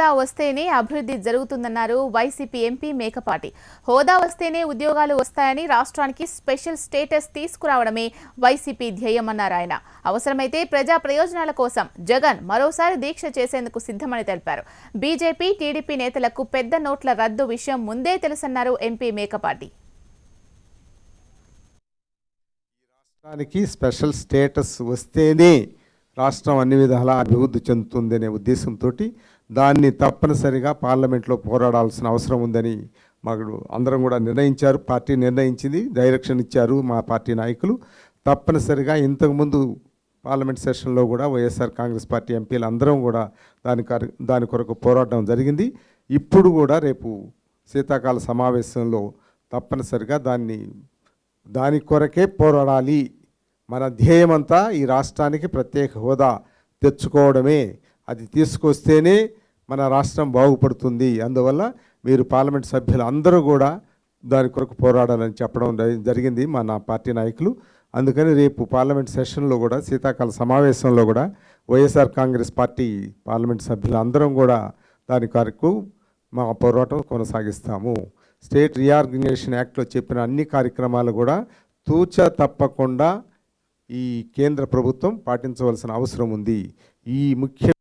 హోదా వస్తేనే అభివృద్ధి జరుగుతుందన్నారు వైసీపీ ఎంపీ మేకపాటి. హోదా వస్తేనే ఉద్యోగాలు వస్తాయని రాష్ట్రానికి స్పెషల్ స్టేటస్ తీసుకురావడమే వైసీపీ ధ్యేయమన్నారు ఆయన. అవసరమైతే ప్రజా ప్రయోజనాల కోసం జగన్ మరోసారి దీక్ష చేసేందుకు సిద్ధమని తెలిపారు. బీజేపీ, టీడీపీ నేతలకు పెద్ద నోట్ల రద్దు విషయం ముందే తెలుసన్నారు ఎంపీ మేకపాటి. రాష్ట్రానికి స్పెషల్ స్టేటస్ వస్తేనే రాష్ట్రం అన్ని విధాలా అభివృద్ధి చెందుతుందనే ఉద్దేశంతో దాన్ని తప్పనిసరిగా పార్లమెంట్లో పోరాడాల్సిన అవసరం ఉందని మాకు అందరం కూడా నిర్ణయించారు. పార్టీ నిర్ణయించింది, డైరెక్షన్ ఇచ్చారు మా పార్టీ నాయకులు. తప్పనిసరిగా ఇంతకుముందు పార్లమెంట్ సెషన్లో కూడా వైఎస్ఆర్ కాంగ్రెస్ పార్టీ ఎంపీలు అందరం కూడా దాని కొరకు పోరాటం జరిగింది. ఇప్పుడు కూడా రేపు శీతాకాల సమావేశంలో తప్పనిసరిగా దాని కొరకే పోరాడాలి. మన ధ్యేయమంతా ఈ రాష్ట్రానికి ప్రత్యేక హోదా తెచ్చుకోవడమే. అది తీసుకొస్తేనే మన రాష్ట్రం బాగుపడుతుంది. అందువల్ల మీరు పార్లమెంట్ సభ్యులు అందరూ కూడా దాని కొరకు పోరాడాలని చెప్పడం జరిగింది నా పార్టీ నాయకులు. అందుకని రేపు పార్లమెంట్ సెషన్లో కూడా శీతాకాల సమావేశంలో కూడా వైఎస్ఆర్ కాంగ్రెస్ పార్టీ పార్లమెంట్ సభ్యులు అందరం కూడా దాని కొరకు మా పోరాటం కొనసాగిస్తాము. స్టేట్ రీఆర్గనైజేషన్ యాక్ట్లో చెప్పిన అన్ని కార్యక్రమాలు కూడా తూచా తప్పకుండా ఈ కేంద్ర ప్రభుత్వం పాటించవలసిన అవసరం ఉంది. ఈ ముఖ్య